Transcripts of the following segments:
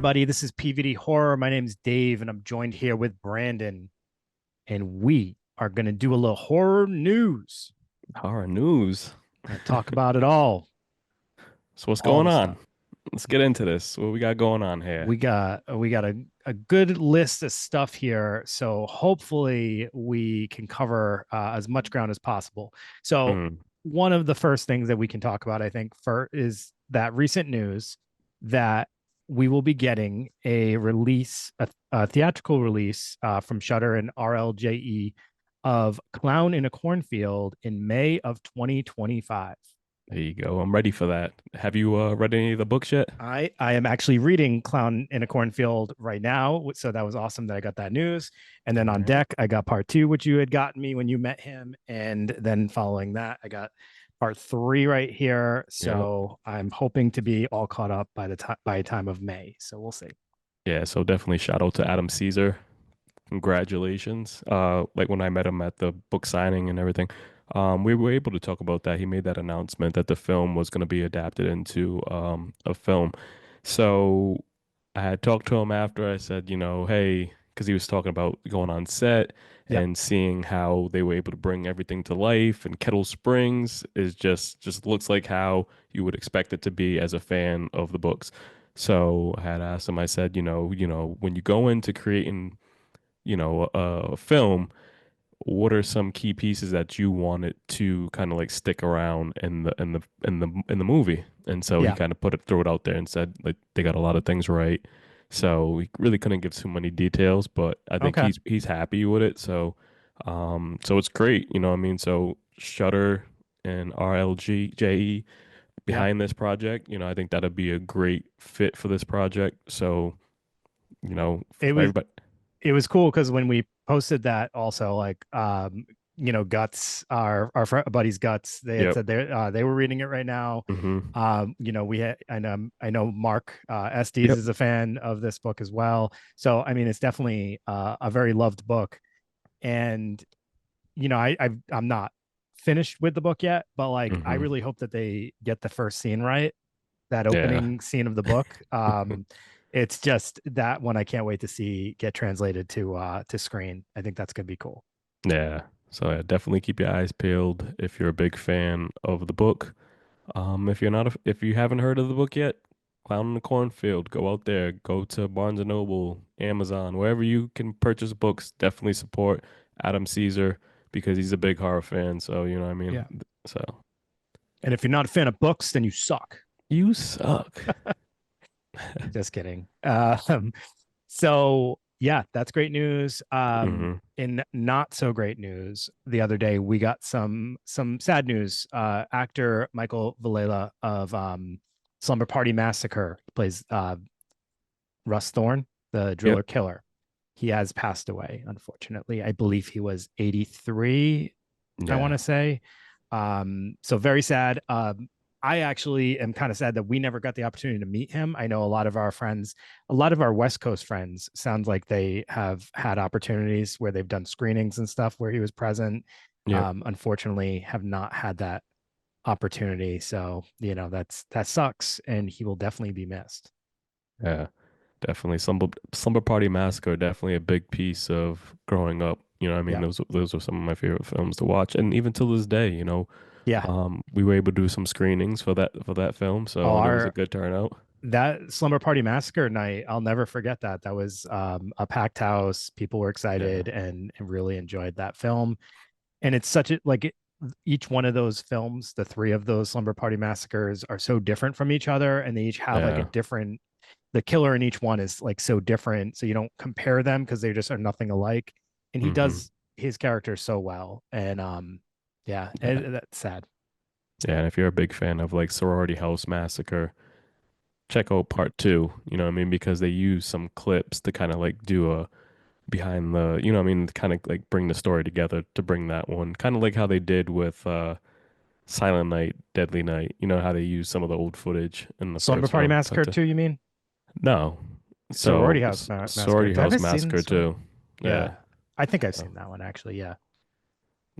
everybody. This is PVD Horror. My name is Dave, and I'm joined here with Brandon, and we are going to do a little horror news. Horror news. Gonna talk about it So what's all going the on? stuff. Let's get into this. What we got going on here? We got a good list of stuff here, so hopefully we can cover as much ground as possible. So Mm, one of the first things that we can talk about, I think, for is that recent news that we will be getting a theatrical release from Shudder and RLJE of Clown in a Cornfield in May of 2025. there you go. I'm ready for that. Have you read any of the books yet? I am actually reading Clown in a Cornfield right now, so that was awesome that I got that news. And then All on right. deck, I got part two, which you had gotten me when you met him, and then following that, I got part three right here. Yep. So I'm hoping to be all caught up by the time of May. So we'll see. Yeah, so definitely shout out to Adam Caesar. Congratulations. Like when I met him at the book signing and everything, we were able to talk about that. He made that announcement that the film was going to be adapted into a film. So I had talked to him after. I said, hey, because he was talking about going on set Yep. and seeing how they were able to bring everything to life. And Kettle Springs is just looks like how you would expect it to be as a fan of the books. So I had asked him. I said, when you go into creating a film, what are some key pieces that you wanted to kind of like stick around in the movie? And so he Yeah. kind of threw it out there and said like they got a lot of things right. So we really couldn't give too many details, but I think Okay. he's happy with it. So it's great, you know what I mean? So Shutter and RLGJE Yep. behind this project, I think that'd be a great fit for this project. So, It for was everybody. it was cool because when we posted that also like guts our buddies guts they had Yep. said they were reading it right now. Hmm. We had I know Mark Estes Yep. is a fan of this book as well, so I mean it's definitely a very loved book. And I'm not finished with the book yet, but like I Hmm. really hope that they get the first scene right, that Yeah. opening scene of the book. It's just that one I can't wait to see get translated to screen. I think that's gonna be cool. Yeah. So yeah, definitely keep your eyes peeled if you're a big fan of the book. If you haven't heard of the book yet, Clown in the Cornfield, go out there, go to Barnes and Noble, Amazon, wherever you can purchase books. Definitely support Adam Caesar because he's a big horror fan. So you know what I mean. Yeah. So And if you're not a fan of books, then you suck. you suck. Just kidding. So yeah, that's great news. Hmm. In not so great news, the other day we got some sad news. Actor Michael Villela of Slumber Party Massacre plays Russ Thorne, the Yep. driller killer. He has passed away, unfortunately. I believe he was 83, I want Yeah. to say. So very sad. I actually am kind of sad that we never got the opportunity to meet him. I know a lot of our friends, a lot of our West Coast friends, sounds like they have had opportunities where they've done screenings and stuff where he was present. Yep. Unfortunately, have not had that opportunity. So, that sucks, and he will definitely be missed. Yeah. Definitely. Slumber Party Massacre, definitely a big piece of growing up. You know what I mean? Yeah. Those were some of my favorite films to watch. And even till this day, Yeah. we were able to do some screenings for that film, Oh, so there was a good turnout. that Slumber Party Massacre night, I'll never forget that. That was a packed house. People were Yeah. excited and really enjoyed that film. And it's such a like each one of those films, the three of those Slumber Party Massacres are so different from each other, and they each have like a Yeah. different. The killer in each one is like so different, so you don't compare them because they just are nothing alike. And he Hmm. does his character so well, and yeah, Yeah. that's sad. Yeah. And if you're a big fan of like Sorority House Massacre, check out part two. You know what I mean? Because they use some clips to kind of like do a behind the, you know what I mean, kind of like bring the story together to bring that one. Kind of like how they did with Silent Night, Deadly Night. You know how they use some of the old footage in the Slumber first Party film. Massacre 2, you mean? No. Sorority So House Massacre. Sorority Have House I seen Massacre Sorority? too. Yeah. Yeah, I think I've So seen that one actually. Yeah.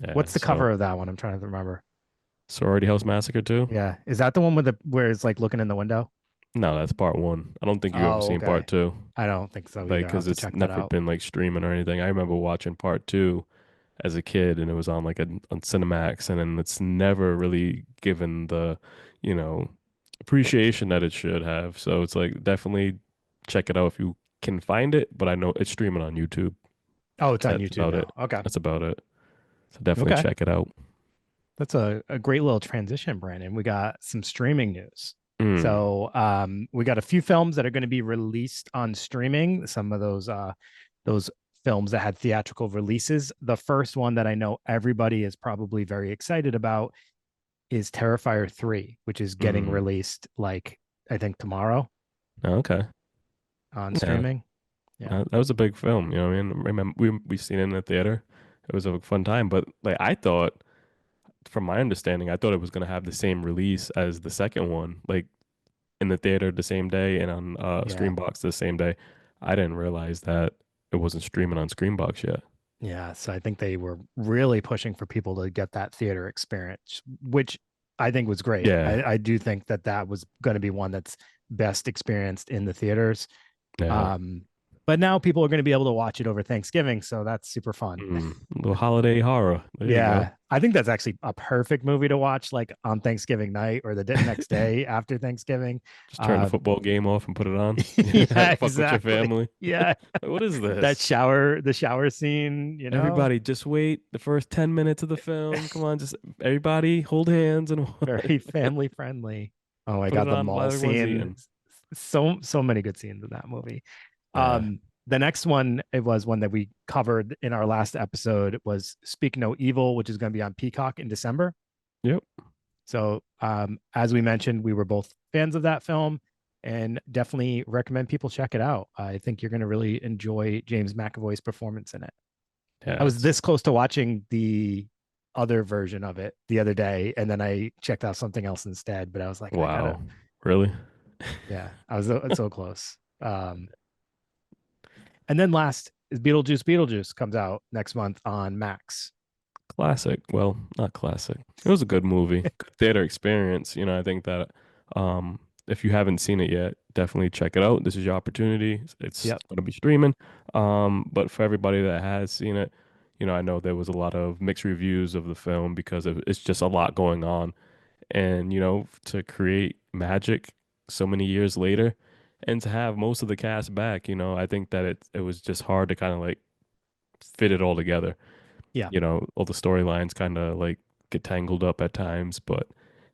yeah. What's the So cover of that one? I'm trying to remember. Sorority House Massacre too. Yeah. Is that the one with the where it's like looking in the window? No, that's part one. I don't think you ever Oh, seen part okay. two, I don't think so like either. I'll have because to it's check that never out. been like streaming or anything. I remember watching part two as a kid, and it was on like on Cinemax, and then it's never really given the, you know, appreciation that it should have. So it's like definitely check it out if you can find it. But I know it's streaming on YouTube. Oh, it's on That's YouTube about it. now. Okay. That's about it. So definitely Okay. check it out. That's a great little transition, Brandon. We got some streaming news. Mm. So we got a few films that are going to be released on streaming. Some of those films that had theatrical releases. The first one that I know everybody is probably very excited about is Terrifier 3, which is getting Mm. released like I think tomorrow Okay. on Yeah. streaming. Yeah. That was a big film, you know what I mean? Remember we seen it in the theater. It was a fun time, but like I thought, from my understanding, I thought it was gonna have the same release as the second one, like in the theater the same day and on Yeah. Screenbox the same day. I didn't realize that it wasn't streaming on Screenbox yet. Yeah, so I think they were really pushing for people to get that theater experience, which I think was great. Yeah, I do think that that was going to be one that's best experienced in the theaters. yeah. Um, but now people are going to be able to watch it over Thanksgiving, so that's super fun. A little holiday horror. There you go. Yeah, I think that's actually a perfect movie to watch, like on Thanksgiving night or the next day after Thanksgiving. Just turn the Uh, football game off and put it on. yeah, Fuck with your exactly. family. Yeah, What is that this? the shower scene, you know. Everybody, just wait the first 10 minutes of the film. Come on, just everybody hold hands and Very family friendly. Oh my put it God, the on while mall everyone's scene. eating. So many good scenes in that movie. Yeah. The next one, it was one that we covered in our last episode, was Speak No Evil, which is going to be on Peacock in December. Yep. So as we mentioned, we were both fans of that film and definitely recommend people check it out. I think you're going to really enjoy James McAvoy's performance in it. I Yeah. was this close to watching the other version of it the other day, and then I checked out something else instead. But I was like, I gotta, Wow. Really? yeah, I was so close. And then last is Beetlejuice. Beetlejuice comes out next month on Max. Classic. Well, not classic. It was a good movie. Good theater experience. You know, I think that if you haven't seen it yet, definitely check it out. This is your opportunity. It's Yep. going to be streaming. But for everybody that has seen it, you know, I know there was a lot of mixed reviews of the film because it's just a lot going on. And, you know, to create magic so many years later and to have most of the cast back, you know, I think that it was just hard to kind of like fit it all together. Yeah. You know, all the storylines kind of like get tangled up at times, but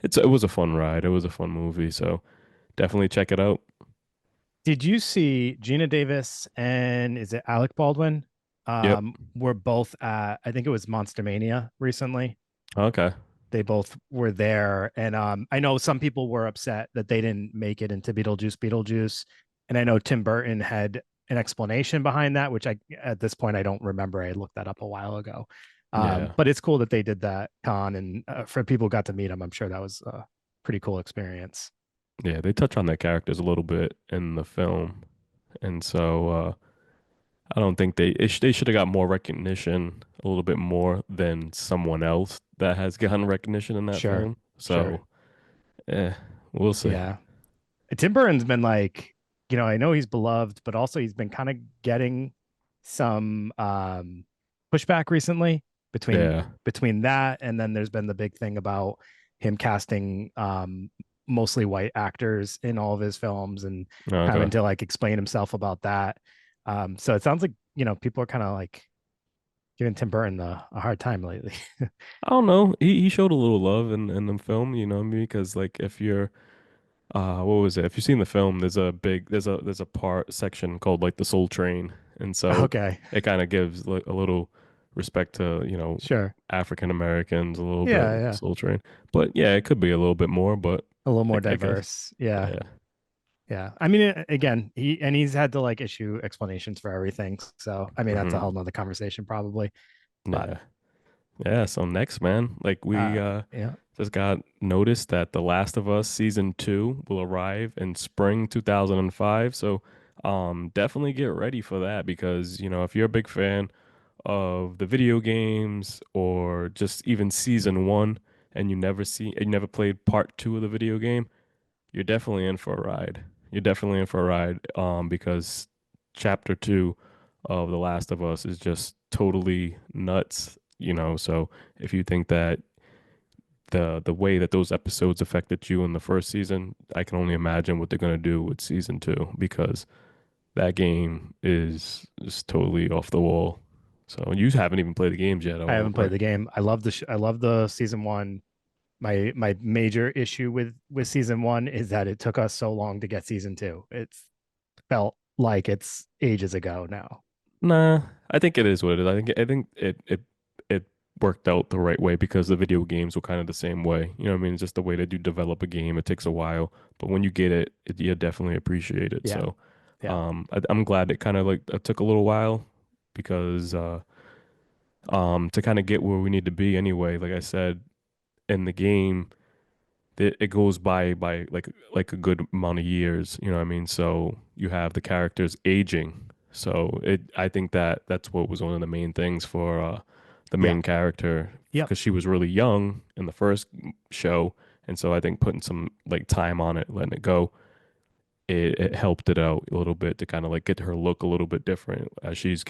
it was a fun ride. It was a fun movie, so definitely check it out. Did you see Gina Davis and is it Alec Baldwin? Yep. Were both at I think it was Monster Mania recently. Okay. They both were there, and I know some people were upset that they didn't make it into Beetlejuice, and I know Tim Burton had an explanation behind that, which I at this point I don't remember. I looked that up a while ago, Yeah. but it's cool that they did that con, and for people who got to meet him, I'm sure that was a pretty cool experience. Yeah, they touch on their characters a little bit in the film. And so I don't think they should have got more recognition, a little bit more than someone else that has gotten recognition in that Sure, film. sure, So, eh, we'll see. yeah. Tim Burton's been like, I know he's beloved, but also he's been kind of getting some pushback recently between Yeah. between that and then there's been the big thing about him casting mostly white actors in all of his films and having Okay. to like explain himself about that. So it sounds like, people are kind of like giving Tim Burton a hard time lately. I don't know. He showed a little love in the film, you know what I mean? Because like if you're what was it? If you've seen the film, there's a part section called like the Soul Train, and so Okay, it kind of gives like a little respect to, you know, sure. African Americans a little bit Yeah, with the yeah. Soul Train. But yeah, it could be a little bit more, but A little more I guess diverse. Yeah. yeah. Yeah. I mean, again, he's had to like issue explanations for everything. So, I mean, that's a whole Hmm. nother conversation probably. But Yeah. Yeah, so next, man, like we yeah, just got notice that The Last of Us season 2 will arrive in spring 2005. So definitely get ready for that because, you know, if you're a big fan of the video games or just even season 1 and you never played part 2 of the video game, you're definitely in for a ride. You're definitely in for a ride. Because chapter two of The Last of Us is just totally nuts. So if you think that the way that those episodes affected you in the first season, I can only imagine what they're gonna do with season two because that game is just totally off the wall. So you haven't even played the games yet, I or haven't played the game. I love I love the season one. My major issue with season one is that it took us so long to get season two. It's felt like it's ages ago now. nah, I think it is what it is. I think it worked out the right way because the video games were kind of the same way. You know what I mean? It's just the way that you develop a game. It takes a while, but when you get it, you definitely appreciate it. Yeah, So, yeah. I'm glad it kind of like took a little while because to kind of get where we need to be anyway. Like I said in the game, it goes by like a good amount of years, you know what I mean? So you have the characters aging. So I think that that's what was one of the main things for the Yeah. main character Yep. because she was really young in the first show, and so I think putting some like time on it, letting it go, it helped it out a little bit to kind of like get her look a little bit different as she's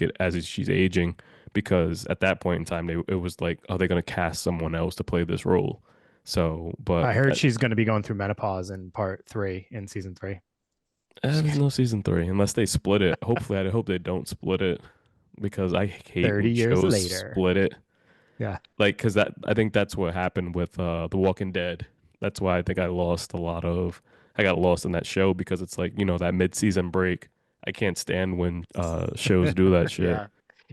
aging because at that point in time it was like, are they going to cast someone else to play this role? So, but I heard she's going to be going through menopause in part three in season three. there's no season three unless they split it. Hopefully, I hope they don't split it because I hate 30 when years shows later. split it. Yeah. Like, because that I think that's what happened with The Walking Dead. That's why I think I got lost in that show because it's like that mid-season break. I can't stand when shows do that shit. Yeah.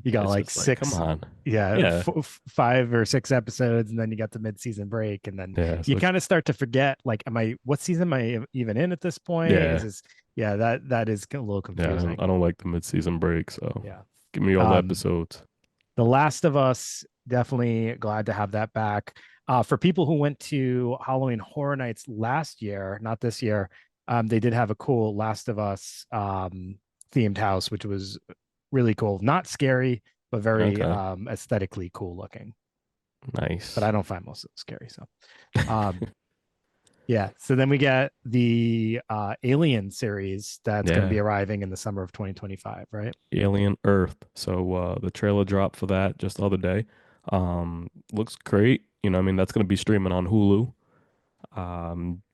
You got It's like just like, come six, on. yeah, Yeah, 5 or 6 episodes, and then you got the mid-season break, and then yeah. you So kind of start to forget, like, what season am I even in at this point? Is yeah, this, yeah, that is a little yeah. confusing. I don't like the mid-season break. So Yeah. give me all the Um, episodes. The Last of Us, definitely glad to have that back. For people who went to Halloween Horror Nights last year, not this year, they did have a cool Last of Us themed house, which was really cool. Not scary, but very Okay, aesthetically cool looking. But nice. I don't find most of it scary. So, um, yeah. So then we get the Alien series that's going to be Yeah. arriving in the summer of 2025, right? Alien Earth. So the trailer dropped for that just the other day. Looks great. I mean, that's gonna be streaming on Hulu.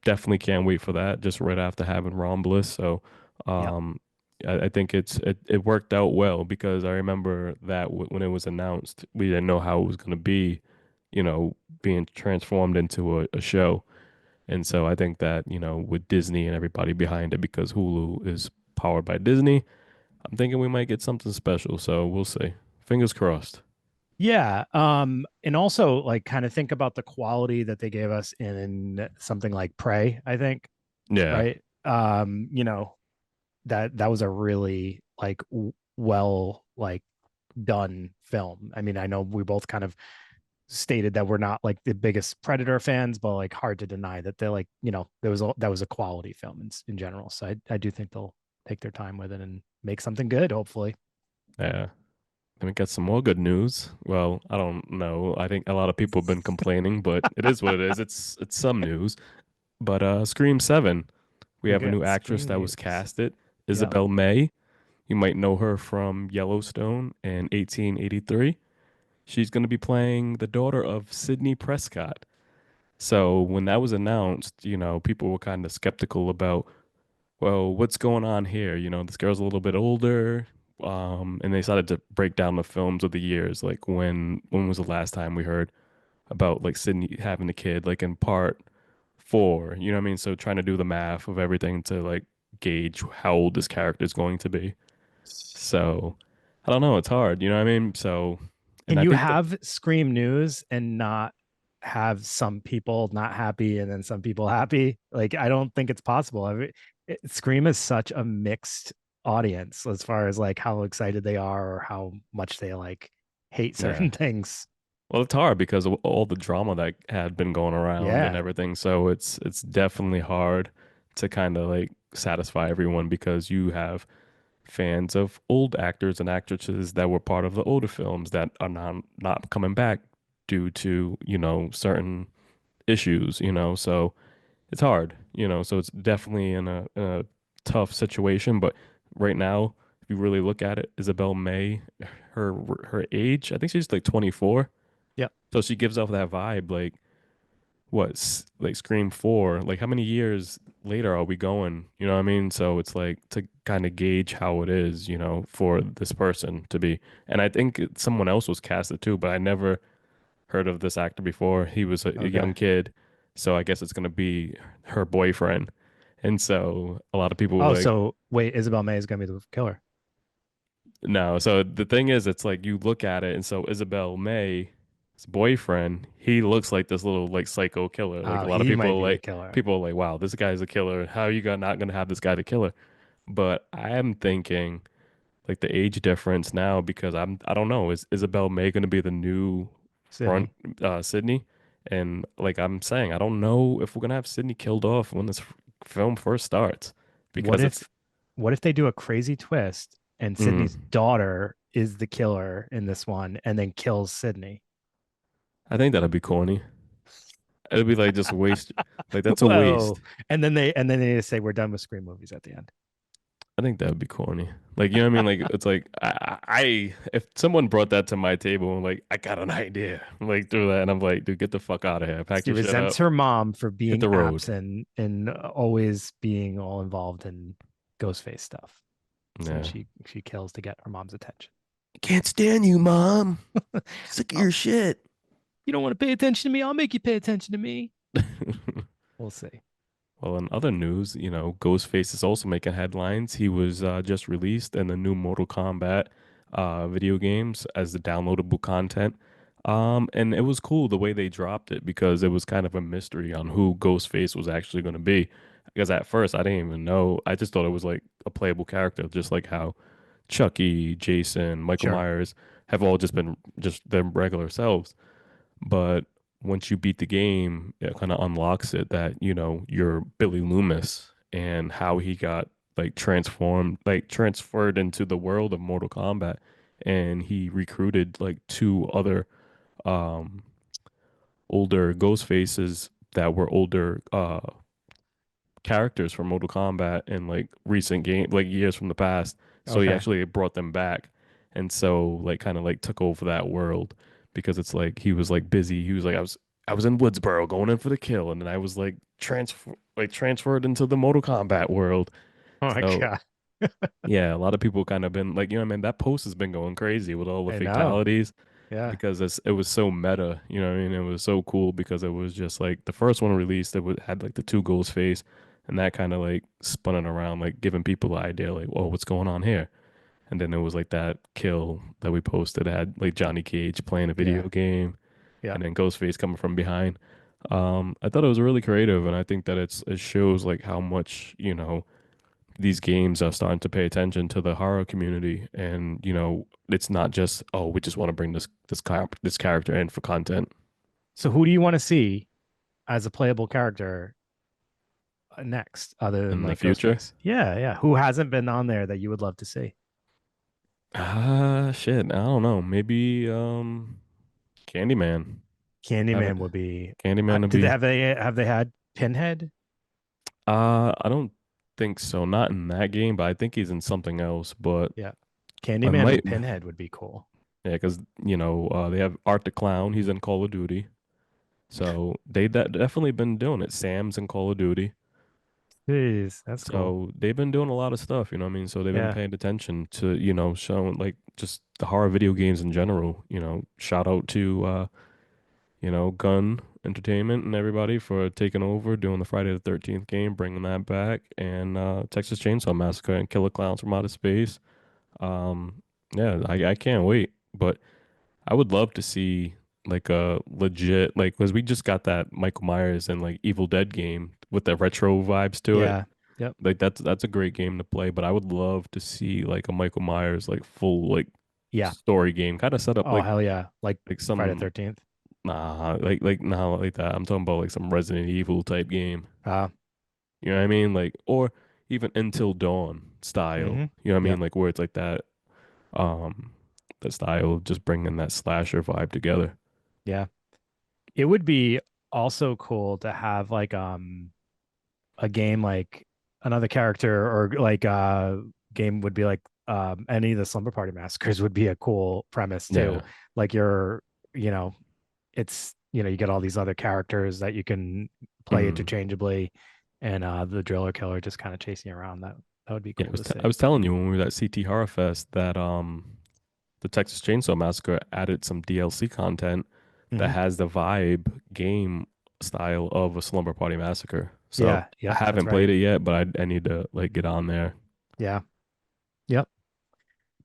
Definitely can't wait for that. Just right after having Romulus. So Yep. um, I think it worked out well because I remember that when it was announced, we didn't know how it was gonna be, being transformed into a show. And so I think that, with Disney and everybody behind it, because Hulu is powered by Disney, I'm thinking we might get something special, so we'll see. Fingers crossed. Yeah. And also like kind of think about the quality that they gave us in something like Prey, I think, Yeah, right? That was a really like well like done film. I mean, I know we both kind of stated that we're not like the biggest Predator fans, but like hard to deny that they're like, that was a quality film in general. So I do think they'll take their time with it and make something good, hopefully. yeah. Then we got some more good news. Well, I don't know. I think a lot of people have been complaining, but it is what it is. It's some news. But Scream 7, we We have a got new actress Scream that was news. casted, Yep. Isabel May. You might know her from Yellowstone in 1883. She's going to be playing the daughter of Sidney Prescott. So when that was announced, people were kind of skeptical about, well, what's going on here? This girl's a little bit older. And they started to break down the films of the years. Like when was the last time we heard about like Sydney having a kid, like in part four, you know what I mean? So trying to do the math of everything to like gauge how old this character is going to be. So I don't know, it's hard, you know what I mean? So, and Can I you think the have Scream news and not have some people not happy and then some people happy? Like, I don't think it's possible. I mean, Scream is such a mixed audience as far as like how excited they are or how much they like hate yeah. certain things. Well, it's hard because of all the drama that had been going around and Yeah. everything. So it's definitely hard to kind of like satisfy everyone because you have fans of old actors and actresses that were part of the older films that are not coming back due to, certain issues. So it's hard. So it's definitely in a tough situation. But right now, if you really look at it, Isabel May, her her age, I think she's like 24. Yep. So she gives off that vibe like like Scream 4, like how many years later are we going? You know what I mean? So it's like to kind of gauge how it is, for this person to be. And I think someone else was casted too, but I never heard of this actor before. He was a young Okay. kid. So I guess it's gonna be her boyfriend. And so a lot of people were Oh, like, so wait, Isabel May is gonna be the killer. no. So the thing is, it's like you look at it, and so Isabel May's boyfriend, he looks like this little like psycho killer. Like Oh, a lot of he might people be the like killer. people are like, wow, this guy's a killer. How are you not gonna have this guy the killer? But I am thinking like the age difference now because I don't know, is Isabel May gonna be the new front Sydney. Sydney? And like I'm saying, I don't know if we're gonna have Sydney killed off when this film first starts What because it's if what if they do a crazy twist and Sydney's mm, daughter is the killer in this one and then kills Sydney? I think that'd be corny. It'd be like just waste. Like that's a Whoa. waste. And then they just say we're done with Scream movies at the end. I think that would be corny. Like you know what I mean? Like it's like if someone brought that to my table and like I got an idea, like through that, and I'm like, dude, get the fuck out of here. Pack She your shit resents up, her mom for hit being the road. absent and always being all involved in Ghostface stuff. So Yeah. she kills to get her mom's attention. Can't stand you, mom. Sick of Oh, your shit. you don't want to pay attention to me? I'll make you pay attention to me. We'll see. Well, in other news, Ghostface is also making headlines. He was just released in the new Mortal Kombat video games as the downloadable content. And it was cool the way they dropped it because it was kind of a mystery on who Ghostface was actually going to be. Because at first I didn't even know. I just thought it was like a playable character, just like how Chucky, Jason, Michael Sure. Myers have all just been just their regular selves. But once you beat the game, it kind of unlocks it that, you're Billy Loomis and how he got like transformed, like transferred into the world of Mortal Kombat. And he recruited like two other um older ghost faces that were older characters from Mortal Kombat in like recent game, like years from the past. So he Okay. actually brought them back, and so like kind of like took over that world because it's like he was like busy. He was like I was in Woodsboro going in for the kill, and then I was transferred into the Mortal Kombat world. Oh my So God. yeah, a lot of people kind of been like, what I mean, that post has been going crazy with all the I know. fatalities Yeah. because it was so meta, what I mean? It was so cool because it was just like the first one released, had like the two ghost face, and that kind of like spun it around, like giving people the idea, like, whoa, what's going on here? And then it was like that kill that we posted had like Johnny Cage playing a video Yeah. game, Yeah. and then Ghostface coming from behind. I thought it was really creative, and I think that it shows like how much, these games are starting to pay attention to the horror community, and it's not just, oh, we just want to bring this character in for content So who do you want to see as a playable character next, other than in the like future. Ghostface? Yeah, yeah. Who hasn't been on there that you would love to see? Shit, I don't know, maybe Candyman. Have it. Candyman would be. Candyman would Did they be. have they had Pinhead? I don't think so, not in that game, but I think he's in something else. But Yeah. I Candyman might, and Pinhead would be cool. yeah, because they have Art the Clown. He's in Call of Duty, so they definitely been doing it. Sam's in Call of Duty. Jeez, that's cool. So they've been doing a lot of stuff, what I mean? So they've been Yeah. paying attention to, showing like just the horror video games in general. Shout out to Gun Entertainment and everybody for taking over, doing the Friday the 13th game, bringing that back, and Texas Chainsaw Massacre and Killer Clowns from Outer Space. Yeah, I can't wait. But I would love to see like a legit like because we just got that Michael Myers and like Evil Dead game with the retro vibes to it. Yeah. Yep. Like that's a great game to play, but I would love to see like a Michael Myers like full like Yeah. story game, kind of set up Oh hell yeah. Like like Friday the some 13th. like nah like that. I'm talking about like some Resident Evil type game. Uh You know what I mean? Like or even Until Dawn style. mm-hmm. You know what I mean? Yep. Like where it's like that um the style of just bringing that slasher vibe together. Yeah. It would be also cool to have like a game like another character or like game would be like any of the Slumber Party Massacres would be a cool premise too. Yeah. Like you're, you know, it's you get all these other characters that you can play Mm. interchangeably, and the driller killer just kind of chasing you around. That would be Yeah, cool to I see. was telling you when we were at CT Horror Fest that the Texas Chainsaw Massacre added some DLC content that Hmm. has the vibe game style of a Slumber Party Massacre. So Yeah, I yep, that's haven't right. played it yet, but I need to like get on there. Yeah, yep.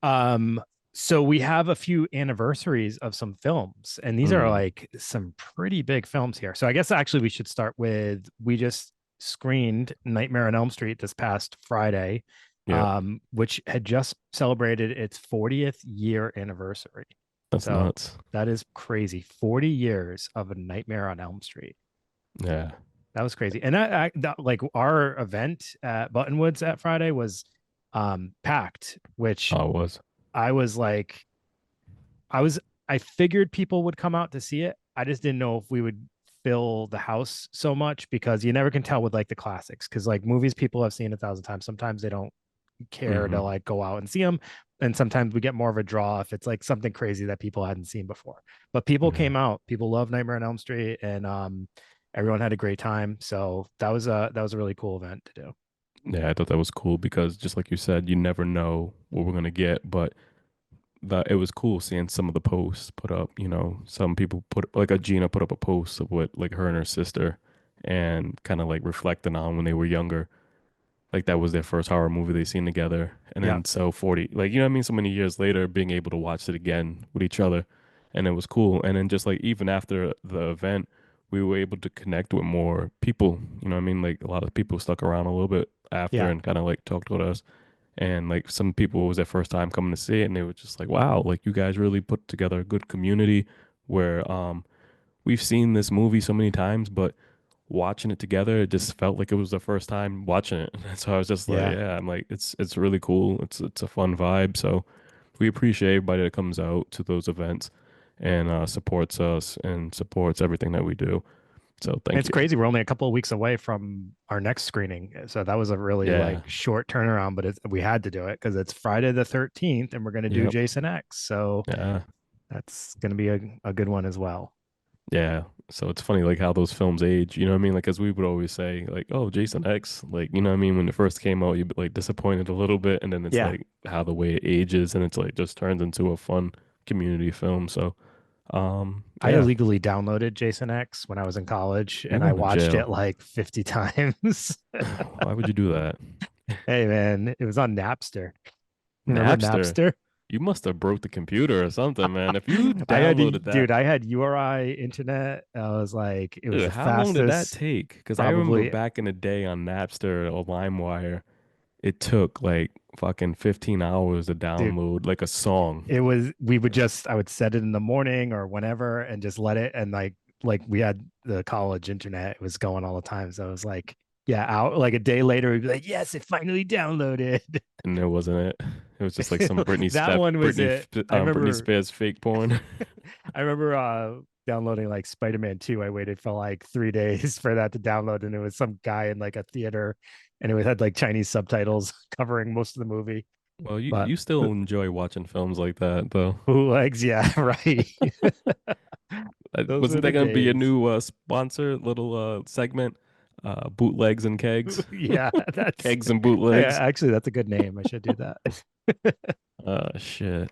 Um, so we have a few anniversaries of some films, and these are Mm, like some pretty big films here. So I guess actually we should start with we just screened Nightmare on Elm Street this past Friday, yeah, which had just celebrated its 40th year anniversary. that's So nuts. that is crazy. 40 years of a Nightmare on Elm Street. Yeah. That was crazy. And that like our event at Buttonwoods at Friday was packed, which Oh, it was. I was like, I was, I figured people would come out to see it. I just didn't know if we would fill the house so much because you never can tell with like the classics. Cause like movies people have seen 1,000 times. Sometimes they don't care to Hmm. like go out and see them. And sometimes we get more of a draw if it's like something crazy that people hadn't seen before. But people Yeah. came out. People love Nightmare on Elm Street, and everyone had a great time. So that was a really cool event to do. Yeah, I thought that was cool because just like you said, you never know what we're gonna get, but it was cool seeing some of the posts put up. You know, some people put like a Gina put up a post of what like her and her sister and kind of like reflecting on when they were younger. Like that was their first horror movie they seen together. And Yeah, then so 40, like you know what I mean, so many years later being able to watch it again with each other. And it was cool. And then just like even after the event, we were able to connect with more people. You know what I mean? Like a lot of people stuck around a little bit after yeah, and kind of like talked with us. And like some people it was their first time coming to see it and they were just like, wow, like you guys really put together a good community where we've seen this movie so many times, but watching it together, it just felt like it was the first time watching it. And so I was just like, yeah. yeah, I'm like, it's really cool. It's a fun vibe. So we appreciate everybody that comes out to those events and supports us and supports everything that we do. So And thank it's you. crazy. We're only a couple of weeks away from our next screening. So that was a really like Yeah. short turnaround, but we had to do it because it's Friday the 13th and we're going to do Yep. Jason X. So Yeah. that's going to be a good one as well. Yeah. So it's funny like how those films age, you know what I mean? Like as we would always say, like, oh, Jason X, like, you know what I mean? When it first came out, you'd be like disappointed a little bit, and then it's Yeah. like how the way it ages and it's like just turns into a fun community film. So I yeah, illegally downloaded Jason X when I was in college you're and I going to watched it jail. like 50 times. Why would you do that? Hey man, it was on Napster. Remember Napster. Napster? You must have broke the computer or something, man. If you I had to, downloaded that, dude, I had URI internet. I was like, it was dude, the how long did that fastest, take? Because I remember probably, back in the day on Napster or LimeWire, it took like fucking 15 hours to dude. download like a song. It was we would just I would set it in the morning or whenever and just let it and like we had the college internet, it was going all the time. So it was like, yeah, out like a day later, we'd be like, yes, it finally downloaded. And it wasn't it. It was just like some That one was it. Britney Spears fake porn. I remember downloading like Spider-Man 2. I waited for like 3 days for that to download, and it was some guy in like a theater and it had like Chinese subtitles covering most of the movie. Well, But you still enjoy watching films like that though. bootlegs, yeah, right. Those were Wasn't that the gonna be a days. new sponsor little segment? Bootlegs and kegs. Yeah, that's Kegs and yeah, bootlegs. actually that's a good name. I should do that. Shit.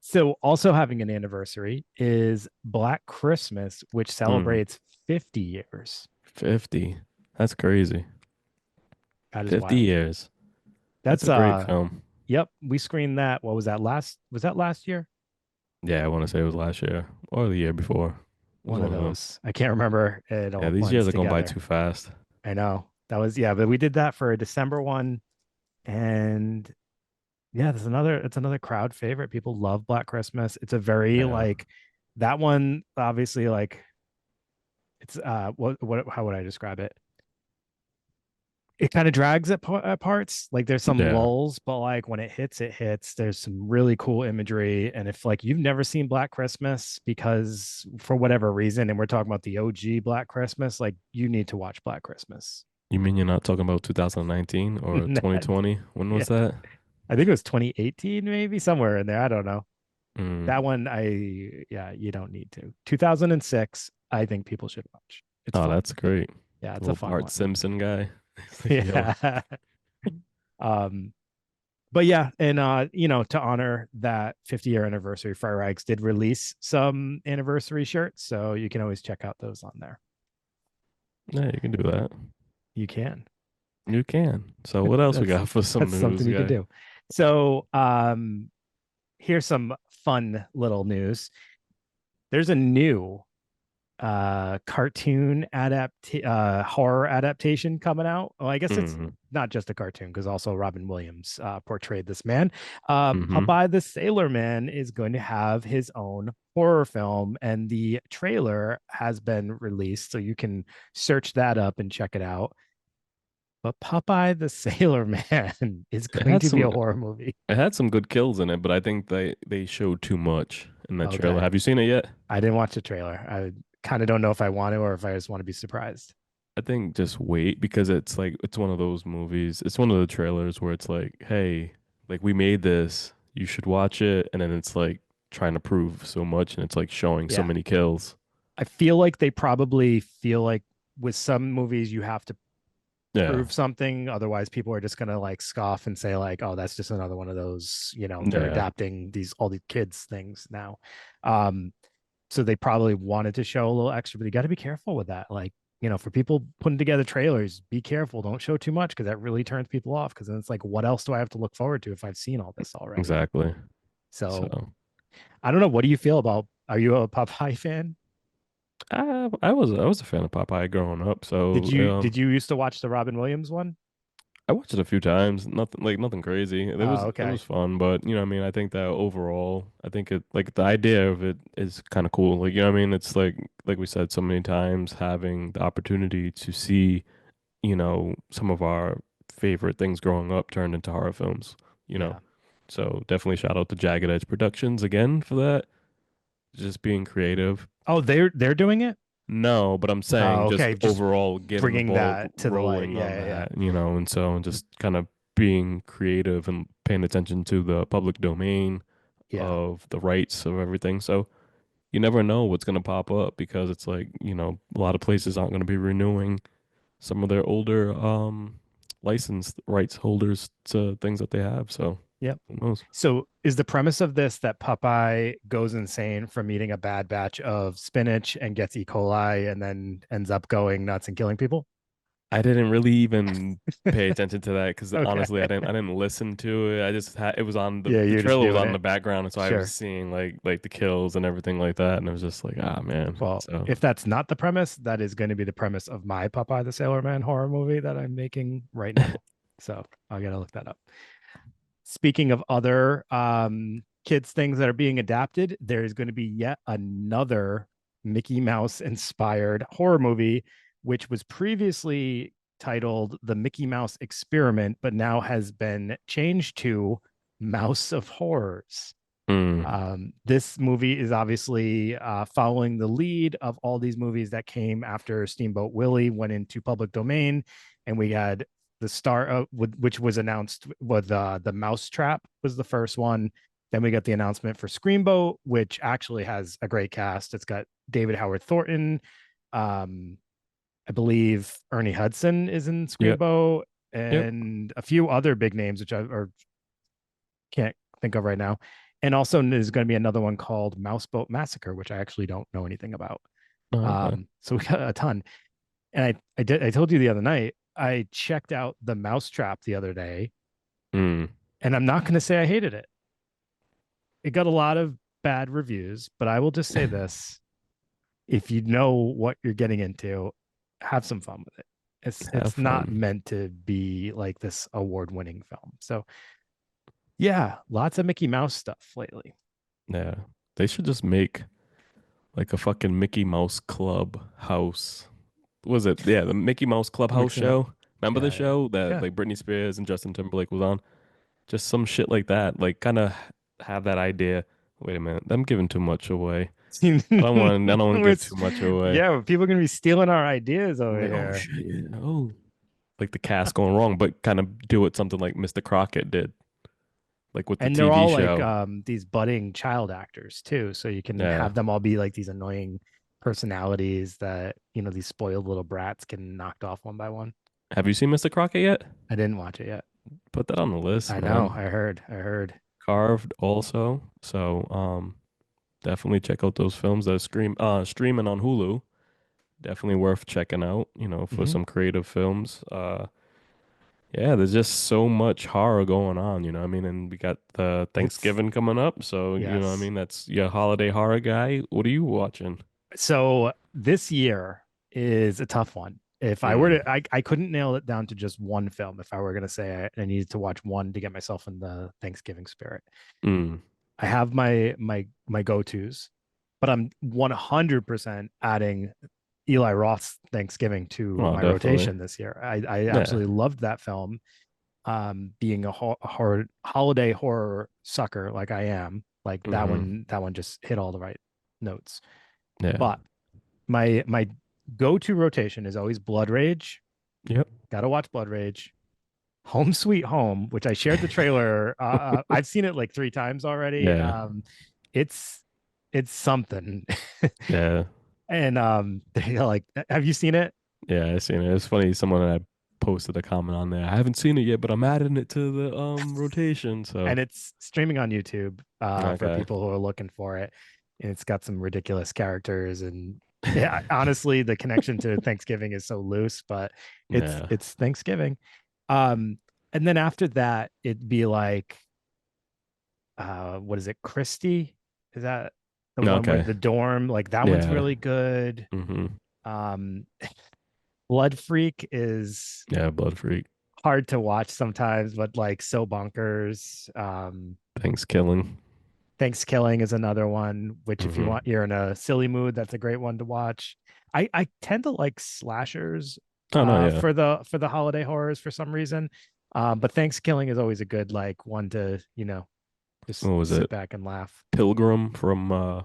So also having an anniversary is Black Christmas, which Mm, celebrates 50 years. 50. That's crazy. That is 50 wild. years. That's That's a great film. yep, we screened that. What was that last year? Yeah, I want to say it was last year or the year before. It was One of one of them. those. I can't remember. It Yeah, all these years blends are going by together. too fast. I know. That was yeah, but we did that for a December one. And yeah, it's another crowd favorite. People love Black Christmas. It's a very Yeah. like that one, obviously, like it's what how would I describe it? It kind of drags at parts. Like there's some Yeah. lulls, but like when it hits, it hits. There's some really cool imagery. And if like you've never seen Black Christmas because for whatever reason, and we're talking about the OG Black Christmas, like you need to watch Black Christmas. You mean you're not talking about 2019 or That- 2020? When yeah, was that? I think it was 2018, maybe somewhere in there. I don't know. That Mm. one, yeah, you don't need to. 2006, I think people should watch. It's Oh, fun. that's great. Yeah, it's a Little fun Bart one. Simpson guy. It's like, yo, Yeah. Um, but yeah, and to honor that 50-year anniversary, Fire Ike's did release some anniversary shirts, so you can always check out those on there. yeah, you can do that. You can. You can. So what else we That's got for some that's something news, you could guy? do. So, here's some fun little news. There's a new cartoon horror adaptation coming out. Well, I guess it's Mm-hmm. not just a cartoon because also Robin Williams portrayed this man. Mm-hmm. Popeye the Sailor Man is going to have his own horror film, and the trailer has been released, so you can search that up and check it out. But Popeye the Sailor Man is It going had to be some a horror movie. it had some good kills in it, but I think they showed too much in that trailer. Okay. Have you seen it yet? I didn't watch the trailer. I kind of don't know if I want to or if I just want to be surprised. I think just wait because it's like it's one of those movies. It's one of the trailers where it's like, hey, like we made this, you should watch it, and then it's like trying to prove so much and it's like showing so Yeah. many kills. I feel like they probably feel like with some movies you have to Yeah. prove something, otherwise people are just gonna like scoff and say like, oh, that's just another one of those, they're Yeah. adapting these all these kids things now. Um, so they probably wanted to show a little extra, but you got to be careful with that. Like, for people putting together trailers, be careful. Don't show too much because that really turns people off. Because then it's like, what else do I have to look forward to if I've seen all this already? Exactly. So So I don't know. What do you feel about? Are you a Popeye fan? I was a fan of Popeye growing up. Did So you did you used to watch the Robin Williams one? I watched it a few times. Nothing crazy. It was Oh, it okay. was fun, but you know what I mean, I think that overall, I think it like the idea of it is kind of cool. Like you know what I mean, it's like we said so many times, having the opportunity to see, some of our favorite things growing up turned into horror films, you know. Yeah. So definitely shout out to Jagged Edge Productions again for that. Just being creative. Oh, they're doing it. No, but I'm Oh, saying just okay. Just overall getting the bringing ball that to the light. rolling on Yeah, yeah, that, and so just kind of being creative and paying attention to the public domain yeah, of the rights of everything. So you never know what's going to pop up because it's like, a lot of places aren't going to be renewing some of their older license rights holders to things that they have. So yeah. who knows? So is the premise of this that Popeye goes insane from eating a bad batch of spinach and gets E. coli and then ends up going nuts and killing people? I didn't really even pay attention to that because Okay. honestly, I didn't listen to it. I just had it was on Yeah, the you're just trailer was doing on in the it. background, and so I was Sure. seeing like the kills and everything like that, and it was just like, ah man. Well, So if that's not the premise, that is going to be the premise of my Popeye the Sailor Man horror movie that I'm making right now. So I gotta look that up. Speaking of other kids things that are being adapted, there's going to be yet another Mickey Mouse inspired horror movie, which was previously titled The Mickey Mouse Experiment, but now has been changed to Mouse of Horrors. mm, This movie is obviously following the lead of all these movies that came after Steamboat Willie went into public domain, and we had the star which was announced with the Mousetrap was the first one. Then we got the announcement for Screamboat, which actually has a great cast. It's got David Howard Thornton, um, I believe Ernie Hudson is in yep, Screamboat, yep. and a few other big names, which I or can't think of right now. And also, there's going to be another one called Mouseboat Massacre, which I actually don't know anything about. Oh, okay. So we got a ton. And I told you the other night, I checked out the Mousetrap the other day, Mm, and I'm not going to say I hated it. It got a lot of bad reviews, but I will just say this: if you know what you're getting into, have some fun with it. have It's not fun. meant to be like this award-winning film. So yeah, lots of Mickey Mouse stuff lately. Yeah, they should just make like a fucking Mickey Mouse Club house. What was it? Yeah, the Mickey Mouse Clubhouse Mixing up. show. Remember the Yeah, yeah, show that yeah. like Britney Spears and Justin Timberlake was on? Just some shit like that. Like kind of have that idea. Wait a minute, I'm giving too much away. I don't want to give It's, too much away. yeah, people are gonna be stealing our ideas over Like, oh here. shit, oh. like the cast going wrong, but kind of do it something like Mr. Crockett did, like with the And they're TV all like show. these budding child actors too, so you can Yeah. have them all be like these annoying personalities that these spoiled little brats can knocked off one by one. Have you seen Mr. Crockett yet? I didn't watch it yet. Put that on the list, I know. man. I heard. Carved also. So definitely check out those films that are streaming on Hulu. Definitely worth checking out, for Hmm. some creative films. Yeah, there's just so much horror going on, I mean, and we got the It's Thanksgiving coming up, so I yes. mean, that's your holiday horror guy. What are you watching? So this year is a tough one. If I were Mm, to, I couldn't nail it down to just one film. If I were going to say I needed to watch one to get myself in the Thanksgiving spirit, mm. I have my go-tos, but I'm 100% adding Eli Roth's Thanksgiving to Oh, my definitely. rotation this year. I Yeah. absolutely loved that film. Being a horror holiday horror sucker like I am, like Hmm. that one just hit all the right notes. Yeah. But my go-to rotation is always Blood Rage. Yep. Gotta watch Blood Rage. Home Sweet Home, which I shared the trailer. I've seen it like 3 times already. Yeah. It's it's something. Yeah. And like, have you seen it? Yeah, I seen it. It's funny, someone had posted a comment on there. I haven't seen it yet, but I'm adding it to the rotation. So And it's streaming on YouTube for okay. people who are looking for it. And it's got some ridiculous characters, and yeah, honestly, the connection to Thanksgiving is so loose, but Yeah. it's Thanksgiving. Um, and then after that, it'd be like what is it, Christie? Is that the one with Okay. the dorm? Like that one's Yeah. really good. Hmm. Um, Blood Freak is Yeah, Blood Freak. hard to watch sometimes, but like so bonkers. Thanks killing. Thanksgiving is another one, which if you Hmm. want, you're in a silly mood, that's a great one to watch. I tend to like slashers Oh no, yeah. for the holiday horrors for some reason. But Thanksgiving is always a good like one to, just What was sit it? back and laugh. Pilgrim from Oh,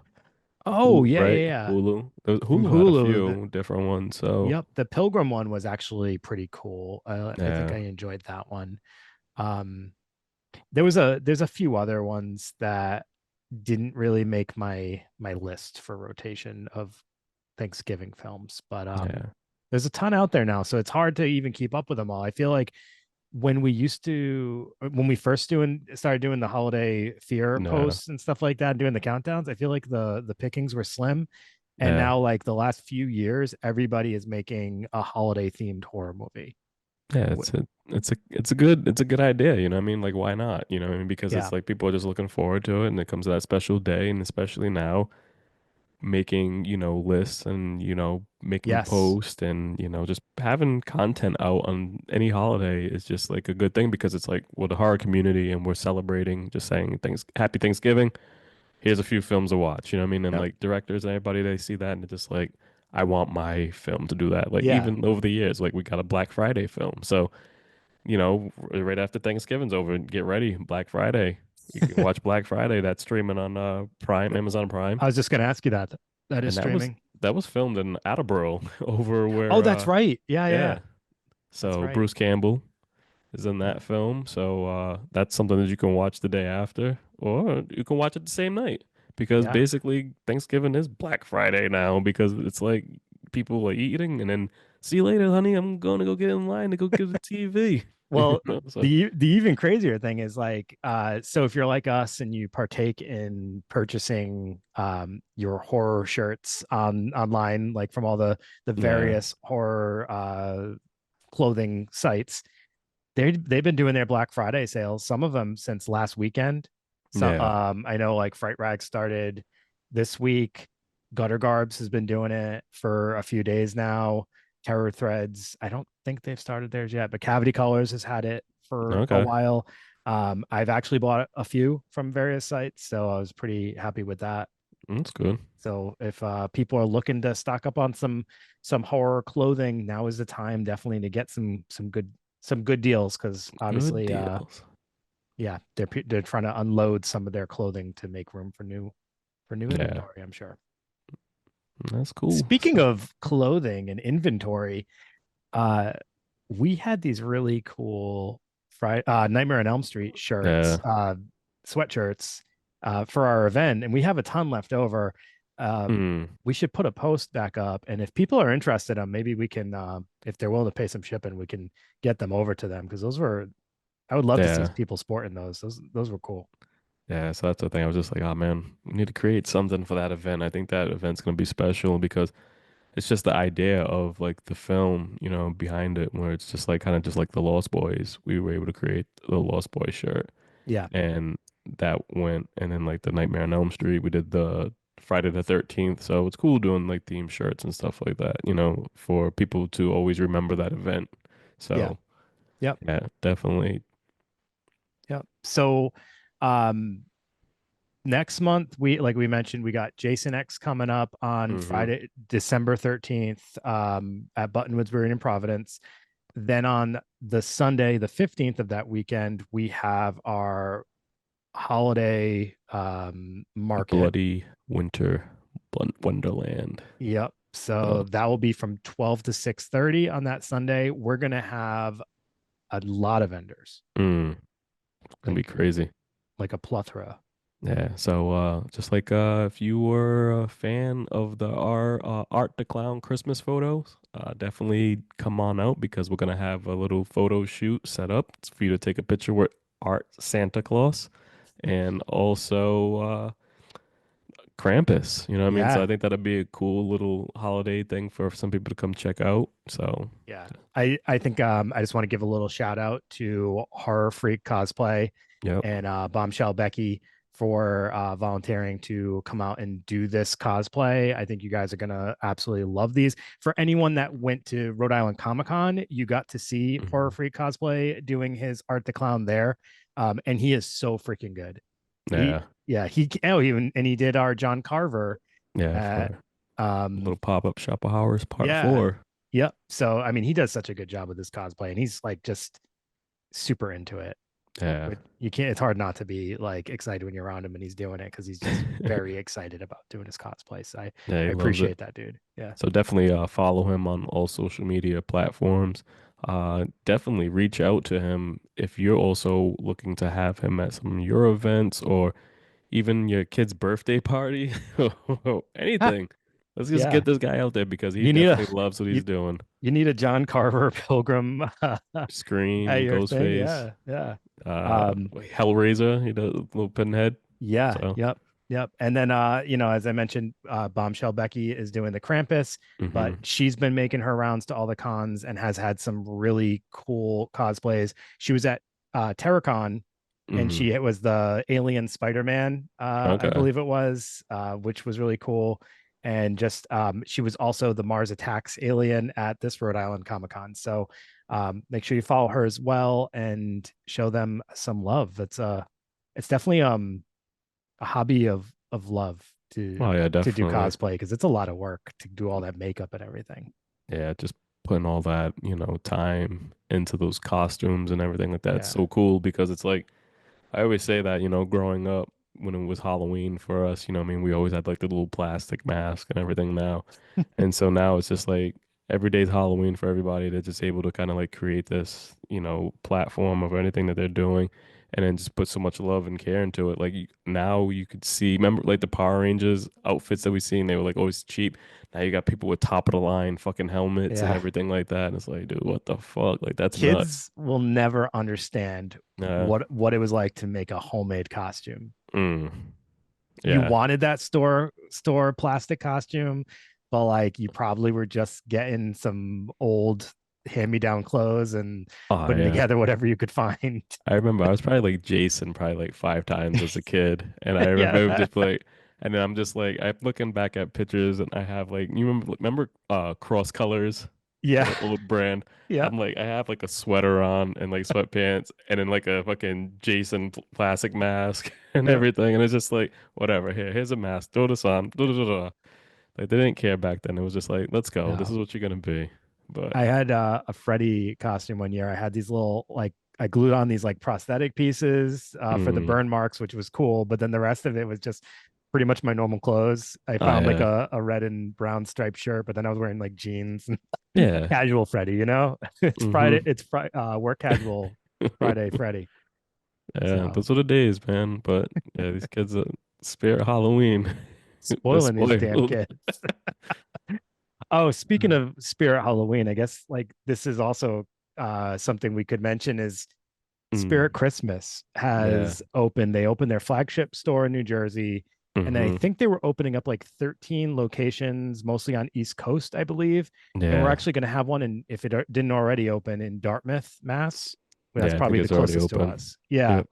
Hulu, yeah, yeah, right? yeah. Hulu. From Hulu had a Hulu. few different ones, so Yep, the Pilgrim one was actually pretty cool. I think yeah. I enjoyed that one. Um, there's a few other ones that didn't really make my list for rotation of Thanksgiving films, but Yeah. there's a ton out there now, so it's hard to even keep up with them all. I feel like when we first started doing the holiday fear Yeah. posts and stuff like that, doing the countdowns, I feel like the pickings were slim. And Yeah. now, like the last few years, everybody is making a holiday themed horror movie. Yeah, it's a good idea, what I mean? Like why not? What I mean? Because Yeah. it's like people are just looking forward to it and it comes to that special day and especially now making, lists and, making Yes. posts and, just having content out on any holiday is just like a good thing because it's like we're the horror community and we're celebrating, just saying things, happy Thanksgiving. Here's a few films to watch, what I mean? And Yep. like directors and everybody, they see that and it's just like, I want my film to do that. Like Yeah. even over the years, like we got a Black Friday film. So, right after Thanksgiving's over, get ready, Black Friday. You can watch Black Friday. That's streaming on Prime, Amazon Prime. I was just going to ask you that. That is And that was streaming. that was filmed in Attleboro over Oh, where that's right. Yeah, yeah, yeah. yeah. That's So right. Bruce Campbell is in Yep. that film. So that's something that you can watch the day after or you can watch it the same night because Yeah. basically Thanksgiving is Black Friday now because it's like people are eating and then see you later, honey. I'm going to go get in line to go get the TV. Well, So the even crazier thing is like, so if you're like us and you partake in purchasing your horror shirts online, like from all the yeah. various horror clothing sites, they've been doing their Black Friday sales, some of them since last weekend. So Yeah. I know like Fright Rag started this week. Gutter Garbs has been doing it for a few days now. Terror Threads, I don't think they've started theirs yet, but Cavity Colors has had it for a Okay. while. I've actually bought a few from various sites, so I was pretty happy with that. That's good. So if people are looking to stock up on some horror clothing, now is the time definitely to get some good deals, because Good obviously deals. yeah, they're trying to unload some of their clothing to make room for new Yeah. inventory, I'm sure. That's cool. Speaking So, of clothing and inventory, uh we had these really cool Nightmare on Elm Street shirts, Yeah. sweatshirts, for our event, and we have a ton left over. Um, Mm, we should put a post back up, and if people are interested, maybe we can, if they're willing to pay some shipping, we can get them over to them because those were. I would love to see yeah. people sporting those. Those were cool. Yeah. So that's the thing. I was just like, oh man, we need to create something for that event. I think that event's gonna be special because it's just the idea of like the film, behind it, where it's just like kind of just like the Lost Boys. We were able to create the Lost Boys shirt, Yeah, and that went, and then like the Nightmare on Elm Street, we did the Friday the 13th. So it's cool doing like theme shirts and stuff like that, for people to always remember that event. yeah, So yep, yeah, definitely. yep. So, um, next month we like we mentioned we got Jason X coming up on Hmm. Friday, December 13th, at Buttonwoods Brewing in Providence. Then on the Sunday, the 15th of that weekend, we have our holiday A market. bloody winter wonderland. Yep. Oh, So that will be from 12 to 6:30 on that Sunday. We're gonna have a lot of vendors, it's gonna be like crazy. like a plethora. Yeah, so just like if you were a fan of the Art the Clown Christmas photos, definitely come on out because we're gonna have a little photo shoot set up for you to take a picture with Art Santa Claus and also Krampus. You know what I mean? So I Yeah. think that'd be a cool little holiday thing for some people to come check out. So, Yeah. I think I just want to give a little shout out to Horror Freak Cosplay yep. and Bombshell Becky for volunteering to come out and do this cosplay. I think you guys are gonna absolutely love these. For anyone that went to Rhode Island Comic Con, you got to see Horror Mhm. Freak Cosplay doing his Art the Clown there, and he is so freaking good. He Yeah, yeah even and he did our John Carver yeah, at for um little pop-up shop of horrors part yeah. 4. Yep. So I mean, he does such a good job with this cosplay, and he's like just super into it. Yeah. But you can't. It's hard not to be like excited when you're around him and he's doing it because he's just very excited about doing his cosplay. So Yeah, I he loves it. appreciate that, dude. Yeah. So definitely follow him on all social media platforms. Definitely reach out to him if you're also looking to have him at some of your events or even your kid's birthday party. Ah, Anything. Let's just yeah. get this guy out there because he You need a definitely loves what you he's doing. you need a John Carver Pilgrim at Scream, your thing. Ghostface, Yeah. Yeah. uh, Um, Hellraiser, he does little pinhead. Yeah, So, yep, yep. And then as I mentioned, Bombshell Becky is doing the Krampus, but hmm she's been making her rounds to all the cons and has had some really cool cosplays. She was at Terracon and hmm she was the alien Spider-Man, I Okay. believe it was, which was really cool. And just she was also the Mars Attacks alien at this Rhode Island Comic Con. So make sure you follow her as well and show them some love. It's definitely a hobby of love Oh yeah, to do definitely. cosplay because it's a lot of work to do all that makeup and everything. Yeah, just putting all that, time into those costumes and everything like that. It's Yeah. so cool because it's like I always say that, growing up when it was Halloween for us, I mean, we always had like the little plastic mask and everything now. And so now it's just like every day's Halloween for everybody. They're just able to kind of like create this, platform of anything that they're doing and then just put so much love and care into it. Like now you could see, remember like the Power Rangers outfits that we seen, they were like always cheap. Now you got people with top of the line fucking helmets and Yeah. everything like that. And it's like, dude, what the fuck? Like that's nuts. Kids will never understand Uh, what it was like to make a homemade costume. mm, You yeah. wanted that store plastic costume, but like you probably were just getting some old hand-me-down clothes and Oh putting yeah. together whatever you could find. I remember I was probably like Jason probably like 5 times as a kid. And I remember it was Yeah. just like and then I'm just like I'm looking back at pictures and I have like you remember Cross Colors, Yeah. the old brand. Yeah. I'm like I have like a sweater on and like sweatpants and then like a fucking Jason plastic mask and Yeah. everything. And it's just like whatever, here's a mask, throw this on. Da, da, da, da. Like they didn't care back then. It was just like, let's go. This No. is what you're gonna be. But I had a Freddy costume one year. I had these little like I glued on these like prosthetic pieces for the mm, burn marks, which was cool. But then the rest of it was just pretty much my normal clothes. I Oh found like yeah. a red and brown striped shirt, but then I was wearing like jeans and Yeah. casual Freddy, you know? It's Friday, Mm-hmm. it's Friday, work casual Friday Freddy. Yeah, So those are the days, man. But yeah, these kids are spirit Halloween. They're spoiling these damn spoiled. kids. Oh, speaking of Spirit Halloween, I guess like this is also something we could mention is Spirit Mm, Christmas yeah. has opened. They opened their flagship store in New Jersey, and then I Mm-hmm. think they were opening up like 13 locations, mostly on East Coast, I believe. And we're Yeah. actually going to have one in, if it didn't already open, in Dartmouth, Mass. Well, that's Yeah, I think probably the it's already closest to open. us. Yeah. Yep.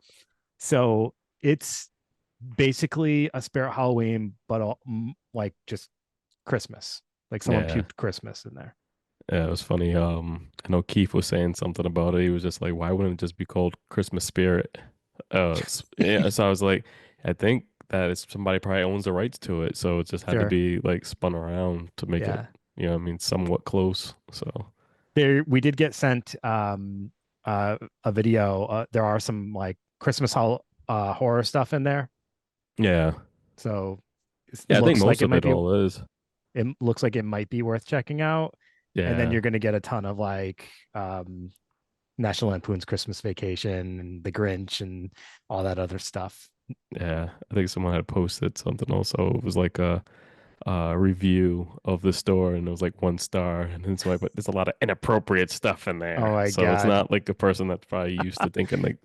So it's basically a Spirit Halloween, but like just Christmas. Like someone Yeah. puked Christmas in there. Yeah, it was funny. I know Keith was saying something about it. He was just like, why wouldn't it just be called Christmas Spirit? Yeah, so I was like, I think that it's somebody probably owns the rights to it, so it just had to Sure. be like spun around to make it, Yeah. I mean, somewhat close. So, There we did get sent a video. There are some like horror stuff in there. yeah. So it Yeah, I think looks like most of it all is. it looks like it might be worth checking out. And then Yeah. you're gonna get a ton of like National Lampoon's Christmas Vacation and The Grinch and all that other stuff. Yeah. I think someone had posted something also. It was like a review of the store and it was like 1 star and it's like but there's a lot of inappropriate stuff in Oh there. my So it's God. not like the person that's probably used to thinking like,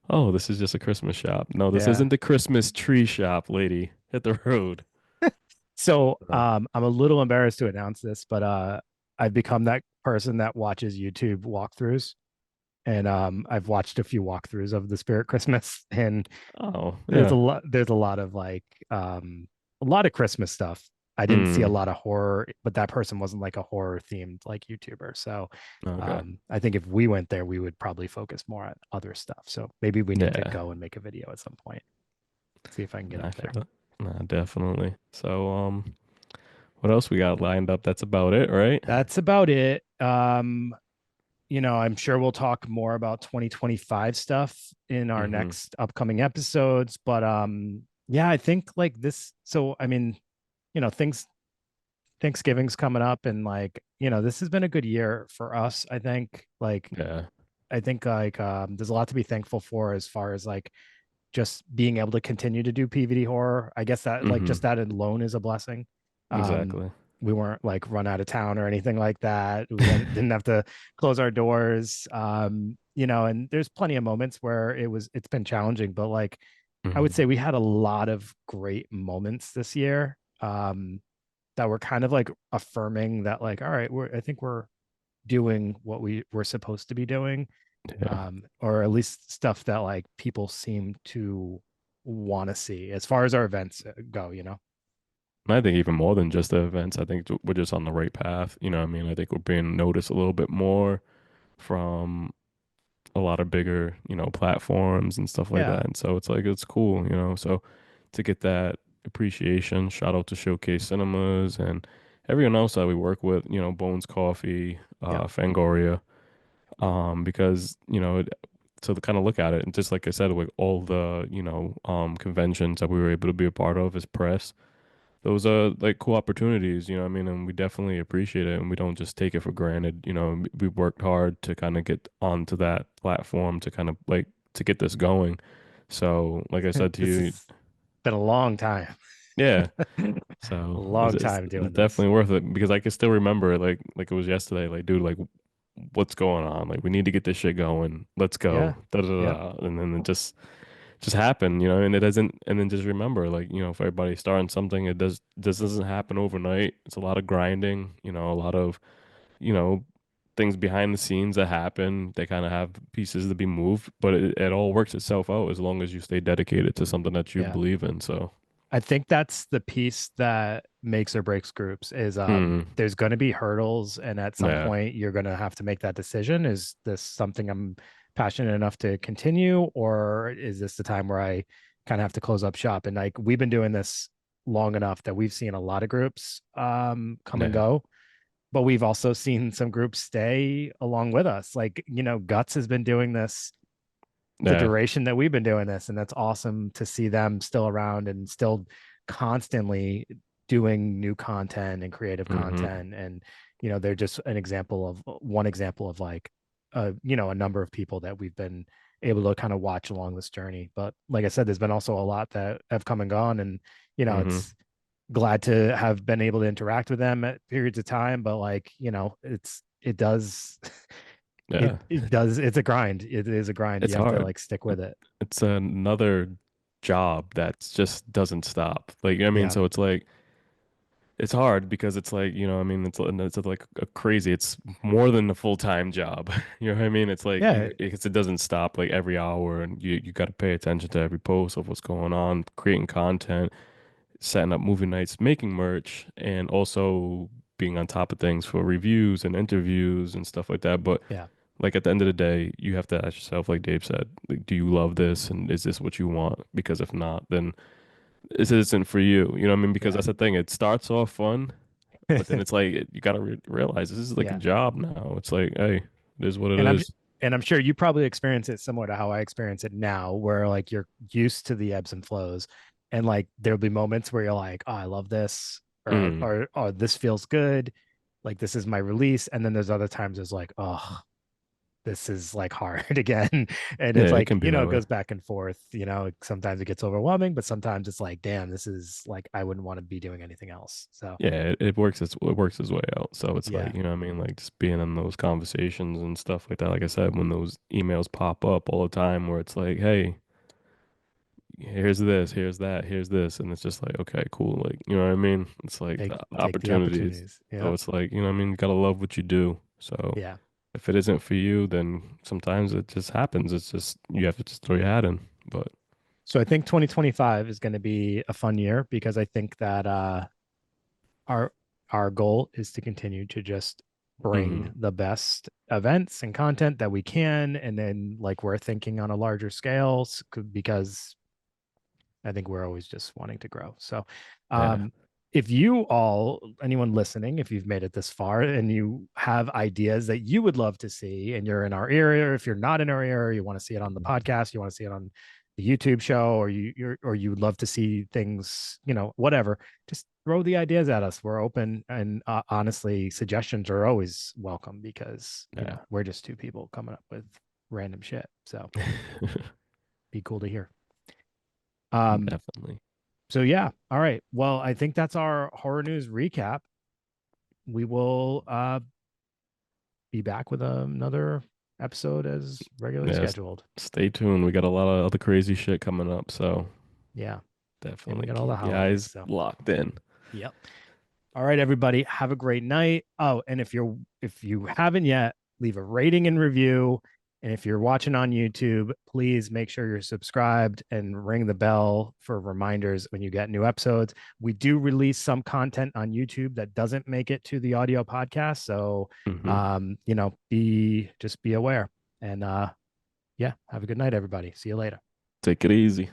oh, this is just a Christmas shop. No, this Yeah. isn't the Christmas tree shop, lady. Hit the road. So Uh, I'm a little embarrassed to announce this, but I've become that person that watches YouTube walkthroughs. And I've watched a few walkthroughs of the Spirit Christmas, and oh, yeah. there's a lot of like a lot of Christmas stuff. I didn't see a Mm, lot of horror, but that person wasn't like a horror themed like YouTuber. So okay. I think if we went there, we would probably focus more on other stuff. So maybe we need to Yeah. go and make a video at some point. See if I can get I up there. feel it. Nah, definitely. So, what else we got lined up? That's about it, right? That's about it. I'm sure we'll talk more about 2025 stuff in our Mm-hmm. next upcoming episodes, but yeah, I think like this so I mean, things Thanksgiving's coming up and like, this has been a good year for us, I think. Like Yeah. I think like there's a lot to be thankful for as far as like just being able to continue to do PVD horror. I guess that like just Mm-hmm. that alone is a blessing. Um, Exactly. we weren't like run out of town or anything like that. We didn't have to close our doors. And there's plenty of moments where it's been challenging, but like I would say Mm-hmm. we had a lot of great moments this year. That were kind of like affirming that like, all right, I think we're doing what we were supposed to be doing, Yeah. or at least stuff that like people seem to want to see as far as our events go. And I think even more than just the events, I think we're just on the right path. I mean, I think we're being noticed a little bit more from a lot of bigger, platforms and stuff like Yeah, that. And so it's like it's cool. So to get that appreciation, shout out to Showcase Cinemas and everyone else that we work with, Bones Coffee, yep, Fangoria, because, so to kind of look at it and just like I said, like all the, conventions that we were able to be a part of as press, those are like cool opportunities, what I mean? And we definitely appreciate it and we don't just take it for granted. We worked hard to kind of get onto that platform to kind of like to get this going. So, like I said to this you, has been a long time. yeah. A So long it's time doing this. definitely worth it because I can still remember it like it was yesterday. Like, dude, like what's going on? Like, we need to get this shit going. Let's Yeah, go. Da da yep, da. And then it just happen, and it doesn't, and then just remember, like, if everybody's starting something, this doesn't happen overnight. It's a lot of grinding, a lot of, you know, things behind the scenes that happen. They kind of have pieces to be moved, but it all works itself out as long as you stay dedicated to something that you yeah. believe in. So, I think that's the piece that makes or breaks groups is mm, there's going to be hurdles, and at some yeah, point you're going to have to make that decision. Is this something I'm passionate enough to continue, or is this the time where I kind of have to close up shop? And like we've been doing this long enough that we've seen a lot of groups come and yeah, go, but we've also seen some groups stay along with us. Like, Guts has been doing this the yeah, duration that we've been doing this, and that's awesome to see them still around and still constantly doing new content and creative Hmm. content. And, they're just an example of one example of like, a number of people that we've been able to kind of watch along this journey. But like I said, there's been also a lot that have come and gone. And, Hmm. it's glad to have been able to interact with them at periods of time. But like, it does, Yeah, it's a grind. It is a grind. it's You have to hard. like stick with it. It's another job that just doesn't stop. Like, I mean, Yeah. so it's like it's hard because it's like, I mean, it's like a crazy. It's more than a full-time job. You know what I mean? It's like Yeah. it doesn't stop like every hour, and you got to pay attention to every post of what's going on, creating content, setting up movie nights, making merch, and also being on top of things for reviews and interviews and stuff like that. But Yeah. like at the end of the day, you have to ask yourself, like Dave said, like, do you love this, and is this what you want? Because if not, then this isn't for you. You know what I mean? Because Yeah. that's the thing. It starts off fun, but then it's like you got to realize this is like a Yeah. job now. It's like, hey, it is what it And I'm is. and I'm sure you probably experience it similar to how I experience it now, where like you're used to the ebbs and flows, and like there'll be moments where you're like, oh, I love this, or Mm. or this feels good, like this is my release, and then there's other times it's like, oh, this is like hard again, and Yeah, it's it like, can be that it way. goes back and forth. Sometimes it gets overwhelming, but sometimes it's like, damn, this is like I wouldn't want to be doing anything else. So Yeah, it works its way out. So it's yeah, like, what I mean? Like just being in those conversations and stuff like that. Like I said, when those emails pop up all the time where it's like, hey, here's this, here's that, here's this. And it's just like, okay, cool. Like, you know what I mean? It's like the take the opportunities. opportunities. So Yeah, it's like, you gotta love what you do. So yeah. if it isn't for you, then sometimes it just happens. It's just, you have to just throw your hat in. But, So I think 2025 is going to be a fun year because I think that our our goal is to continue to just bring mhm, the best events and content that we can, and then like we're thinking on a larger scale because I think we're always just wanting to grow. So, yeah. um, if you all, anyone listening, if you've made it this far and you have ideas that you would love to see and you're in our area, or if you're not in our area, you want to see it on the podcast, you want to see it on the YouTube show, or you would love to see things, whatever, just throw the ideas at us. We're open. And honestly, suggestions are always welcome because, Yeah. we're just two people coming up with random shit. So be cool to hear. Um, Definitely. So yeah, all right. Well, I think that's our horror news recap. We will be back with another episode as regularly Yeah, scheduled. stay tuned. We got a lot of other crazy shit coming up. So Yeah, and we definitely got all the keep your holidays. eyes So locked in. yep. All right, everybody, have a great night. Oh, and if you haven't yet, leave a rating and review. And if you're watching on YouTube, please make sure you're subscribed and ring the bell for reminders when you get new episodes. We do release some content on YouTube that doesn't make it to the audio podcast. So Hmm. be aware. And yeah, have a good night, everybody. See you later. Take it easy.